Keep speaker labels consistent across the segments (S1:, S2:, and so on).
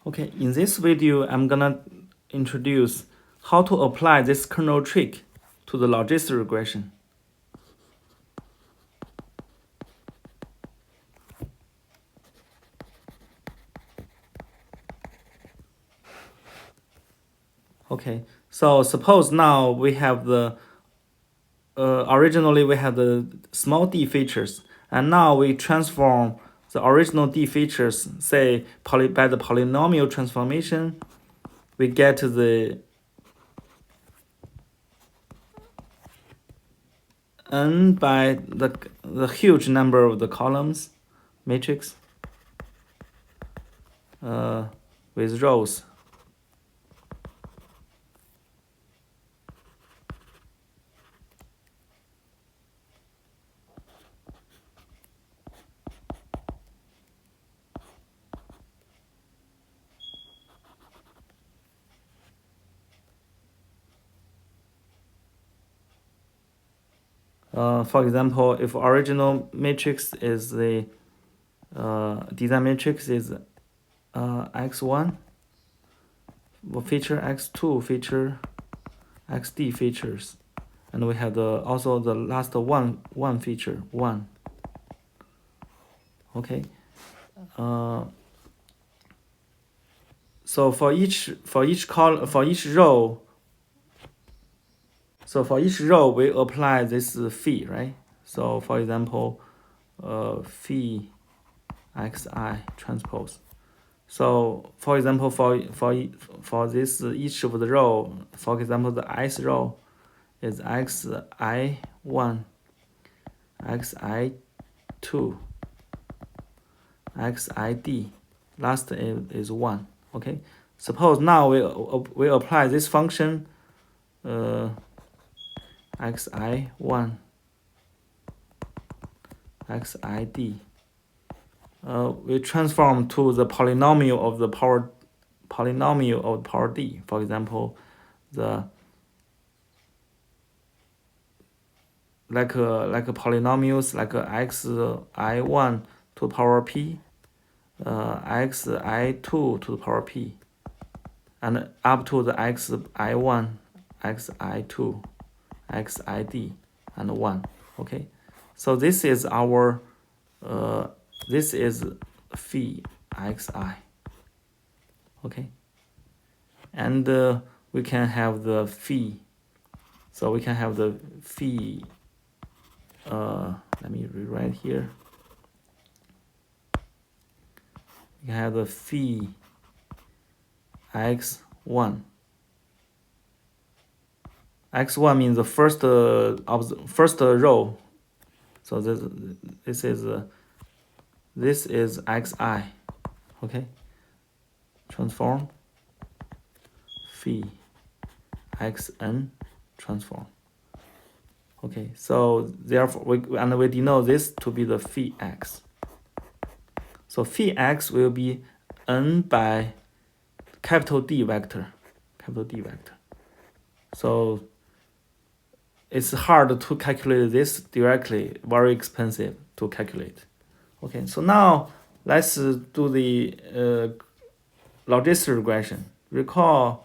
S1: Okay, in this video, I'm gonna introduce how to apply this kernel trick to the logistic regression. Okay, so suppose now we have the originally we have the small d features, and now we transform the original d features, say by the polynomial transformation, we get to the n by the huge number of the columns matrix with rows. For example, if original matrix is the design matrix is x1, feature x2, feature xd features, and we have the also the last one feature 1. Okay. So for each row, we apply this phi, right? So for example, phi xi transpose. So for example, for this each of the row, for example, the ith row is xi1, xi2, xid. Last is 1. Okay. Suppose now we apply this function xi1, xid. We transform to the polynomial of the power d. For example, the like a polynomials like xi1 to the power p, xi2 to the power p, and up to the xi1, xi2, xid, and 1. Okay, so this is our this is phi xi. Okay, and we can have the phi. So we can have the phi. Let me rewrite here. We can have the phi x1. X1 means the first row. So this is xi. Okay. Transform phi xn transform. Okay. So therefore we denote this to be the phi x. So phi x will be n by capital D vector. So it's hard to calculate this directly, very expensive to calculate. Okay, so now let's do the logistic regression. Recall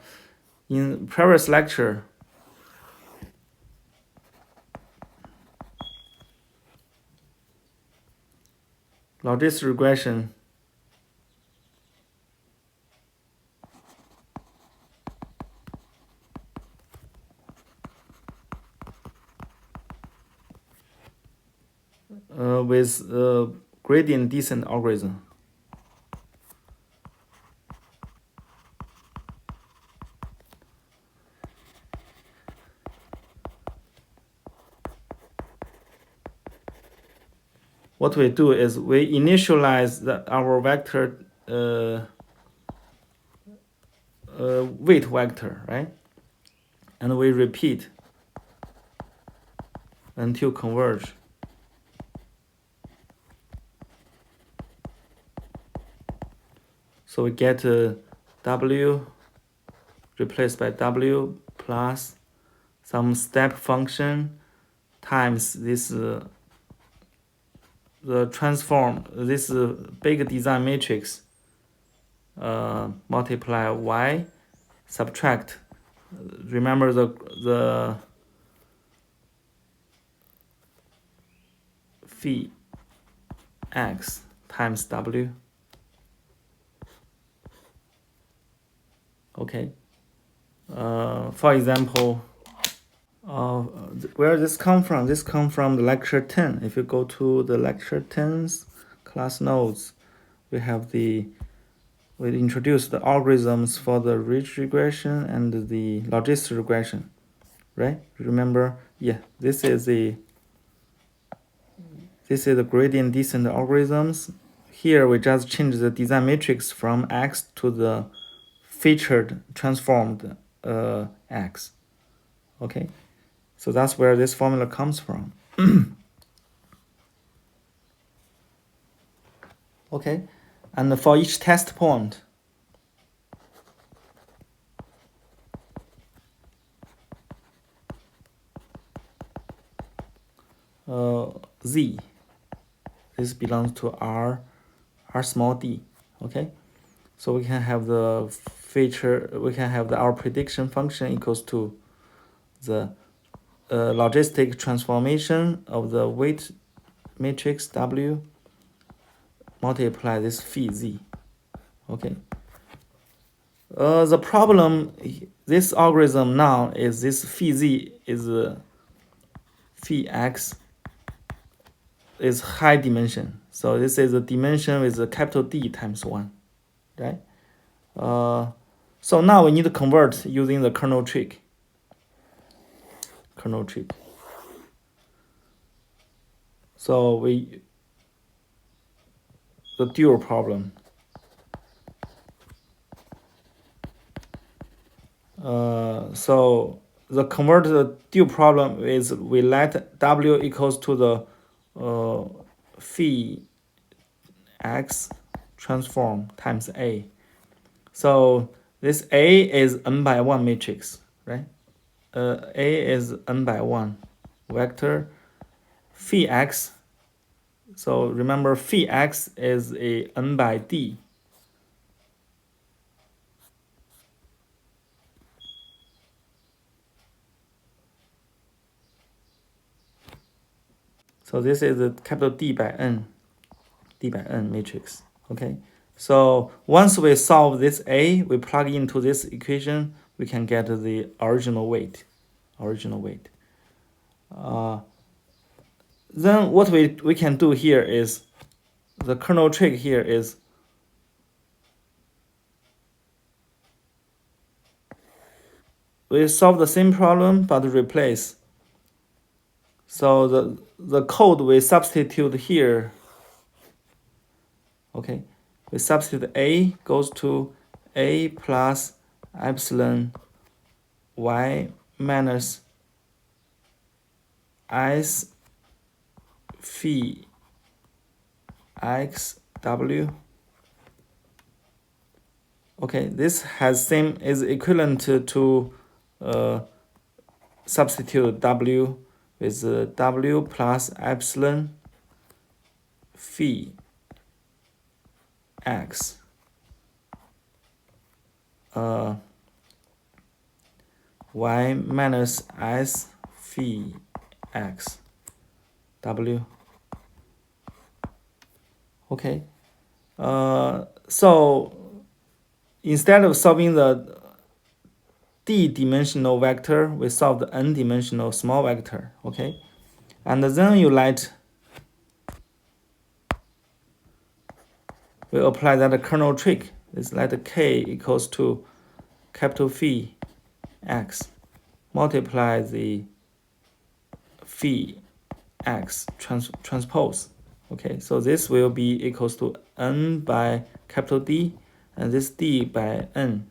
S1: in previous lecture, logistic regression with gradient descent algorithm. What we do is we initialize our vector weight vector, right? And we repeat until converge. So we get w replaced by w plus some step function times this the transform this big design matrix multiply y, subtract. Remember the phi x times w. Okay. For example, where this come from? This come from the lecture 10. If you go to the lecture 10's class notes, we introduced the algorithms for the ridge regression and the logistic regression, right? Remember? Yeah, this is the gradient descent algorithms. Here we just change the design matrix from X to the featured transformed X. Okay, so that's where this formula comes from. Okay, and for each test point, Z, this belongs to R small d. Okay, so we can have the our prediction function equals to the logistic transformation of the weight matrix W multiply this phi Z. Okay. The problem, this algorithm now is this phi Z is phi X is high dimension. So this is a dimension with a capital D times 1, right? So now we need to convert using the kernel trick. So the dual problem. So the converted dual problem is we let W equals to the phi X transform times A. So this A is n by 1 matrix, right? A is n by 1 vector. Phi X, so remember phi X is a n by D. So this is a capital D by N matrix, okay? So once we solve this A, we plug into this equation, we can get the original weight. Then what we can do here is, the kernel trick here is we solve the same problem but replace. So the code we substitute here, okay, we substitute A goes to A plus epsilon y minus S phi x w. Okay, this is equivalent to substitute W with W plus epsilon phi x y minus S phi x w. Okay, so instead of solving the d-dimensional vector, we solve the n-dimensional small vector. Okay, and then we apply that kernel trick. It's let k equals to capital phi x multiply the phi x transpose. Okay, so this will be equals to n by capital D and this D by n.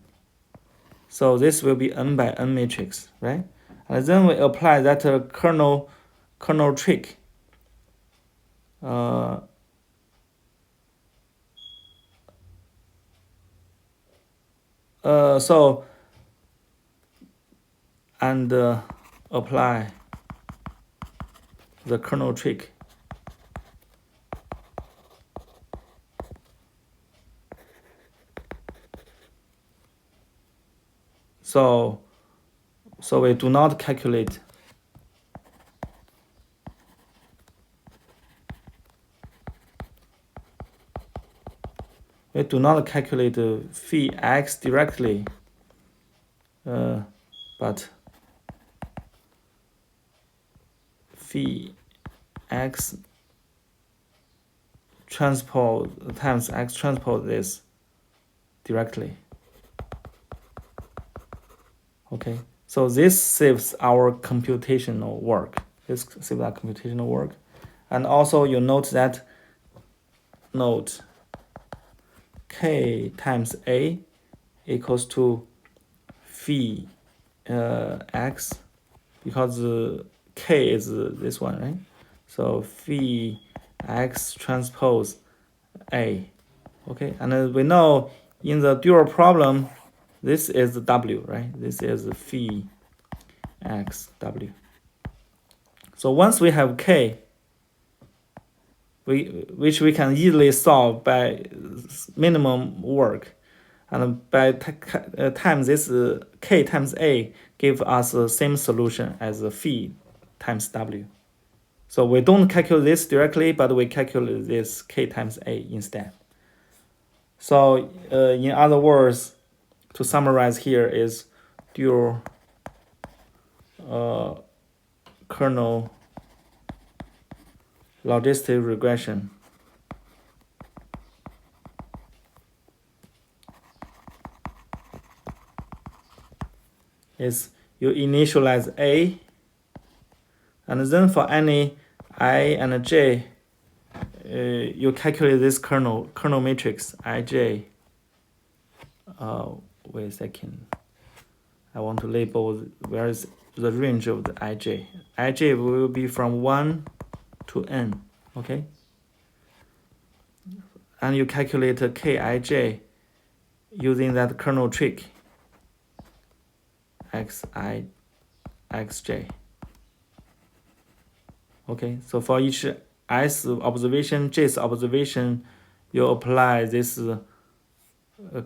S1: So this will be n by n matrix, right? And then we apply that kernel trick. So and apply the kernel trick. So we do not calculate phi x directly, but phi x transpose times x transpose this directly. Okay, so this saves our computational work. And also you note that k times a equals to phi x, because k is this one, right? So phi x transpose a. Okay, and we know in the dual problem, this is w, right? This is phi x w. So once we have k, which we can easily solve by minimum work, and by time this k times a give us the same solution as the phi times w. So we don't calculate this directly, but we calculate this k times a instead. So in other words, to summarize here is dual kernel logistic regression is you initialize A, and then for any I and J, you calculate this kernel matrix Ij. Wait a second. I want to label where is the range of the Ij. Ij will be from 1 to n, okay? And you calculate Kij using that kernel trick, Xi, Xj. Okay, so for each S observation, J's observation, you apply this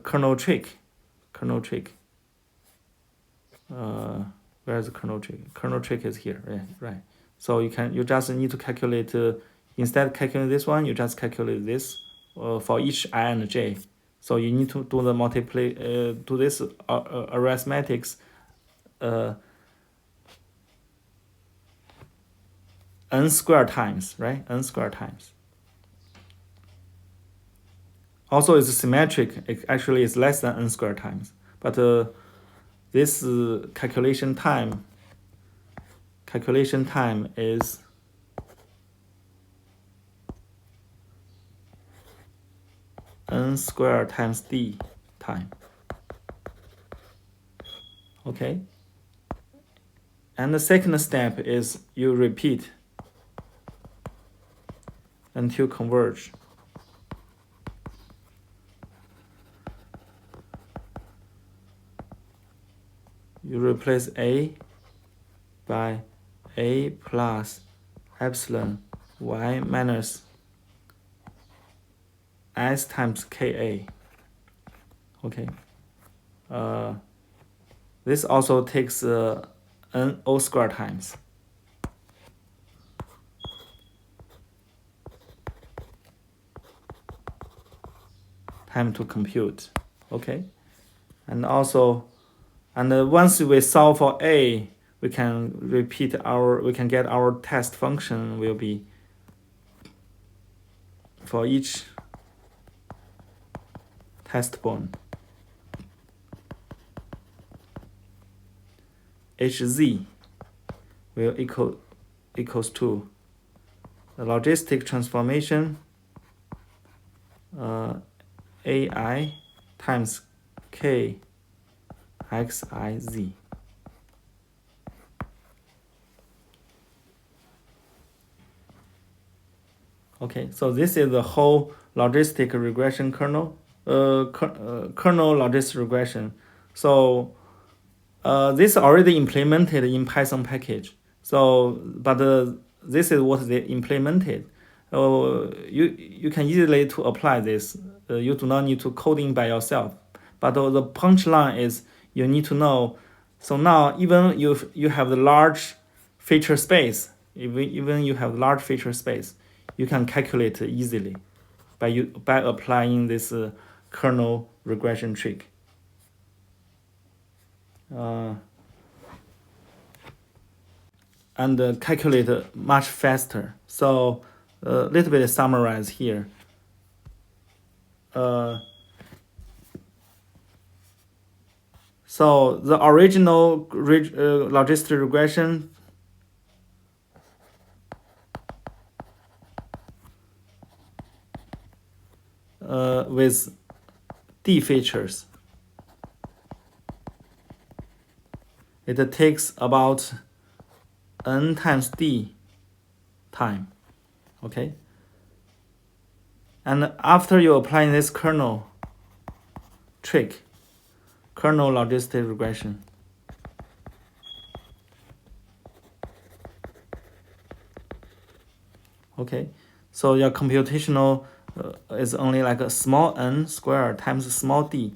S1: kernel trick. Where is the kernel trick? Kernel trick is here, right? So you just need to calculate, instead of calculating this one, you just calculate this for each I and J. So you need to do the do this arithmetics n squared times, right? N squared times. Also, it's symmetric. It actually is less than n squared times. But this calculation time is n squared times d time. Okay. And the second step is you repeat until converge. You replace A by A plus epsilon y minus S times Ka. Okay. This also takes n O squared times. Time to compute. Okay. And once we solve for A, we can get our test function will be for each test bone. Hz will equals to the logistic transformation AI times K XIZ. Okay, so this is the whole logistic regression kernel logistic regression. So this already implemented in Python package. So, but this is what they implemented. You can easily to apply this. You do not need to coding by yourself. But the punchline is you need to know. So now even if you have the large feature space, even you have large feature space, you can calculate easily by applying this kernel regression trick. And calculate much faster. So a little bit summarize here. So the original logistic regression with D features, it takes about n times D time, okay? And after you apply this kernel trick, kernel logistic regression, okay? So your computational is only like a small n squared times small d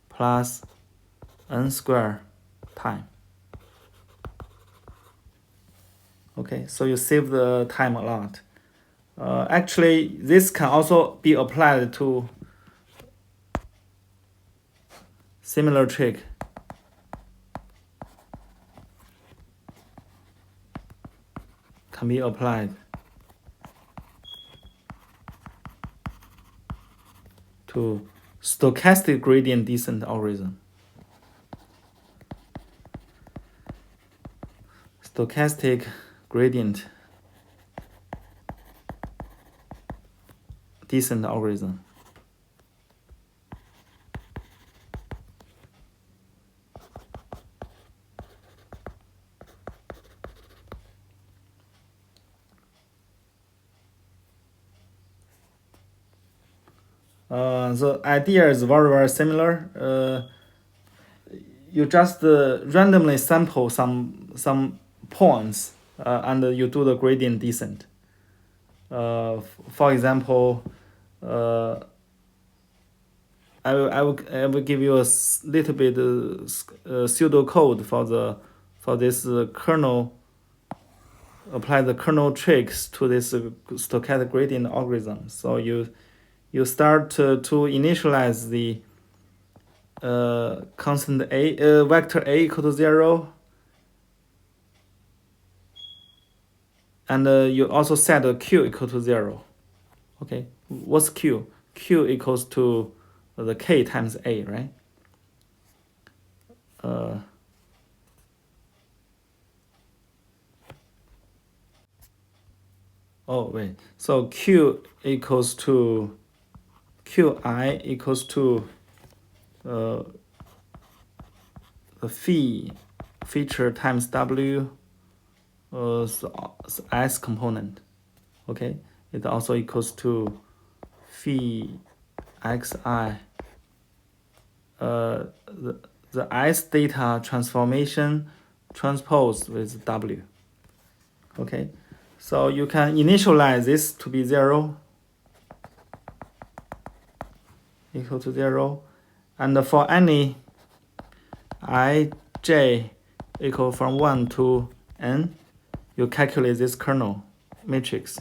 S1: plus n squared time. Okay, so you save the time a lot. Actually, this can also be applied to similar trick. Can be applied to stochastic gradient descent algorithm. Stochastic gradient descent algorithm. The idea is very similar. You just randomly sample some points and you do the gradient descent. For example, I will give you a little bit pseudo code for this kernel. Apply the kernel tricks to this stochastic gradient algorithm. So you start to initialize the constant a vector a equal to 0, and you also set a q equal to 0. Okay, what's q? Q equals to the k times a, right? Oh wait, so q equals to qi equals to the feature times w s component. Okay, it also equals to phi xi the s data transformation transposed with w. Okay, so you can initialize this to be 0 equal to 0, and for any ij equal from 1 to n, you calculate this kernel matrix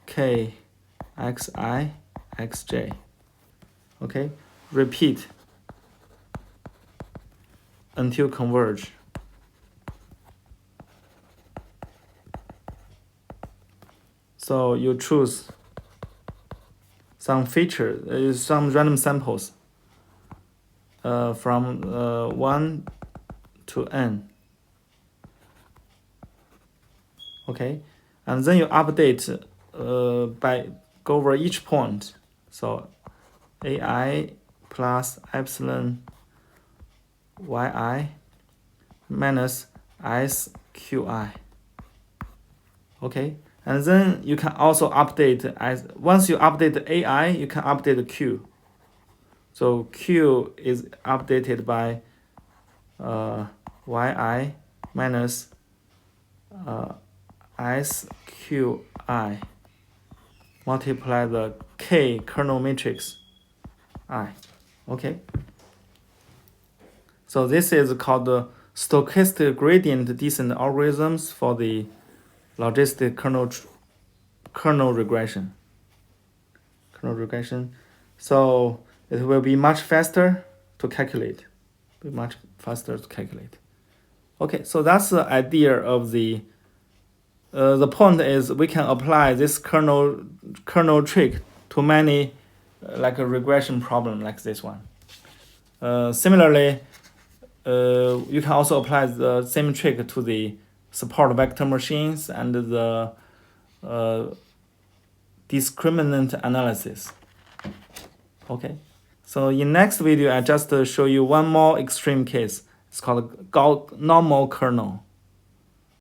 S1: k xi xj. Okay, repeat until converge. So you choose some feature, some random samples from 1 to n. Okay, and then you update by go over each point. So ai plus epsilon yi minus sqi. Okay, and then you can also update as once you update the ai, you can update the q. So q is updated by yi minus sqi multiply the k kernel matrix I. Okay. So this is called the stochastic gradient descent algorithms for the logistic kernel regression. So it will be much faster to calculate. Okay, so that's the idea of the point is we can apply this kernel trick to many like a regression problem like this one. Similarly, you can also apply the same trick to the support vector machines and the discriminant analysis. Okay, so in next video I just show you one more extreme case. It's called normal kernel.